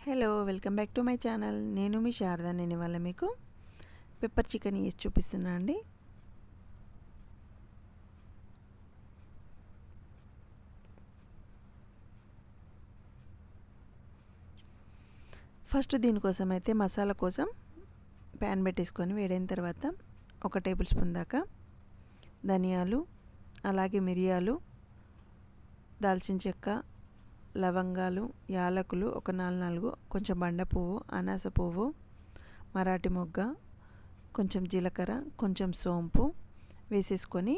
Hello welcome back to my channel. నేను మీ శారద. నేను ఇవాళ మీకు పెప్పర్ చికెన్ చేసి చూపిస్తున్నా అండి. ఫస్ట్ దీనికోసం అయితే మసాలా కోసం ప్యాన్ పెట్టేసుకొని వేడైన తర్వాత 1 టేబుల్ స్పూన్ దాకా ధనియాలు, అలాగే మిరియాలు, దాల్చిన చెక్క, లవంగాలు, యాలకులు ఒక 4 కొంచెం బండ పువ్వు, అనాస పువ్వు, మరాఠీ మొగ్గ, కొంచెం జీలకర్ర, కొంచెం సోంపు వేసేసుకొని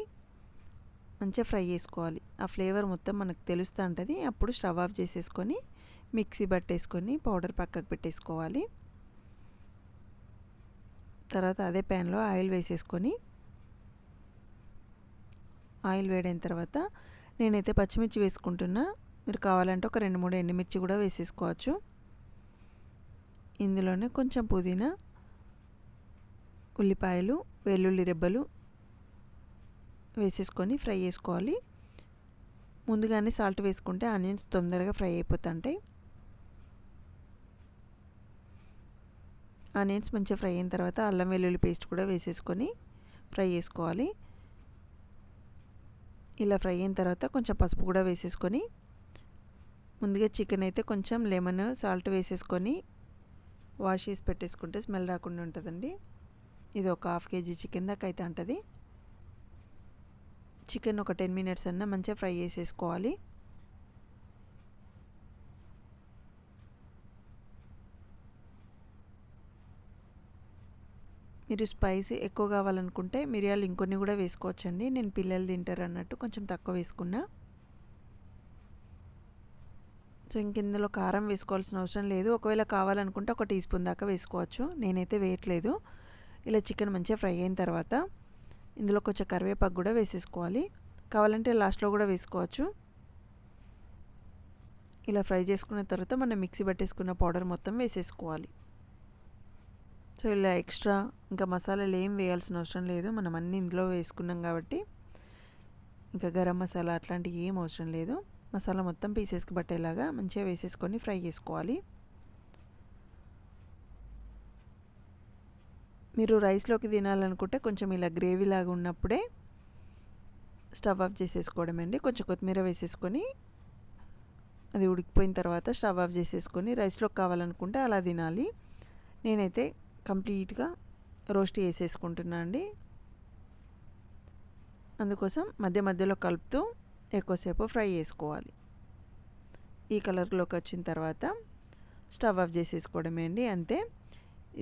మంచిగా ఫ్రై చేసుకోవాలి. ఆ ఫ్లేవర్ మొత్తం మనకు తెలుస్తూ ఉంటుంది. అప్పుడు స్టవ్ ఆఫ్ చేసేసుకొని మిక్సీ పట్టేసుకొని పౌడర్ పక్కకు పెట్టేసుకోవాలి. తర్వాత అదే ప్యాన్లో ఆయిల్ వేసేసుకొని ఆయిల్ వేడైన తర్వాత నేనైతే పచ్చిమిర్చి వేసుకుంటున్నా. మీరు కావాలంటే ఒక 2-3 ఎండుమిర్చి కూడా వేసేసుకోవచ్చు. ఇందులోనే కొంచెం పుదీనా, ఉల్లిపాయలు, వెల్లుల్లి రెబ్బలు వేసేసుకొని ఫ్రై చేసుకోవాలి. ముందుగానే సాల్ట్ వేసుకుంటే ఆనియన్స్ తొందరగా ఫ్రై అయిపోతుంటాయి. ఆనియన్స్ మంచిగా ఫ్రై అయిన తర్వాత అల్లం వెల్లుల్లి పేస్ట్ కూడా వేసేసుకొని ఫ్రై చేసుకోవాలి. ఇలా ఫ్రై అయిన తర్వాత కొంచెం పసుపు కూడా వేసేసుకొని ముందుగా చికెన్ అయితే కొంచెం లెమన్, సాల్ట్ వేసేసుకొని వాష్ చేసి పెట్టేసుకుంటే స్మెల్ రాకుండా ఉంటుందండి. ఇది ఒక 1/2 kg చికెన్ దాకా అయితే ఉంటుంది. చికెన్ ఒక 10 minutes అన్నా మంచిగా ఫ్రై చేసేసుకోవాలి. మీరు స్పైసీ ఎక్కువ కావాలనుకుంటే మిరియాలు ఇంకొన్ని కూడా వేసుకోవచ్చండి. నేను పిల్లలు తింటారు అన్నట్టు కొంచెం తక్కువ వేసుకున్నా. సో ఇందులో కారం వేసుకోవాల్సిన అవసరం లేదు. ఒకవేళ కావాలనుకుంటే 1 టీ స్పూన్ దాకా వేసుకోవచ్చు. నేనైతే వేయట్లేదు. ఇలా చికెన్ మంచిగా ఫ్రై అయిన తర్వాత ఇందులో కొంచెం కరివేపాకు కూడా వేసేసుకోవాలి. కావాలంటే లాస్ట్లో కూడా వేసుకోవచ్చు. ఇలా ఫ్రై చేసుకున్న తర్వాత మనం మిక్సీ పట్టేసుకున్న పౌడర్ మొత్తం వేసేసుకోవాలి. సో ఇలా ఎక్స్ట్రా ఇంకా మసాలాలు ఏం వేయాల్సిన అవసరం లేదు. మనం అన్నీ ఇందులో వేసుకున్నాం కాబట్టి ఇంకా గరం మసాలా అట్లాంటివి ఏం అవసరం లేదు. మసాలా మొత్తం పీసెస్కి పట్టేలాగా మంచిగా వేసేసుకొని ఫ్రై చేసుకోవాలి. మీరు రైస్లోకి తినాలనుకుంటే కొంచెం ఇలా గ్రేవీ లాగా ఉన్నప్పుడే స్టవ్ ఆఫ్ చేసేసుకోవడం అండి. కొంచెం కొత్తిమీర వేసేసుకొని అది ఉడికిపోయిన తర్వాత స్టవ్ ఆఫ్ చేసేసుకొని రైస్లోకి కావాలనుకుంటే అలా తినాలి. నేనైతే కంప్లీట్గా రోస్ట్ చేసేసుకుంటున్నా అండి. అందుకోసం మధ్య మధ్యలో కలుపుతూ ఎక్కువసేపు ఫ్రై చేసుకోవాలి. ఈ కలర్లోకి వచ్చిన తర్వాత స్టవ్ ఆఫ్ చేసేసుకోవడమే అండి, అంతే.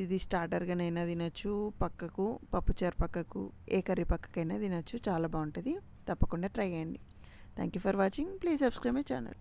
ఇది స్టార్టర్గానైనా తినొచ్చు, పక్కకు పప్పుచారు పక్కకు ఏ కర్రీ పక్కకైనా తినొచ్చు. చాలా బాగుంటుంది. తప్పకుండా ట్రై చేయండి. Thank you for watching. Please subscribe my channel.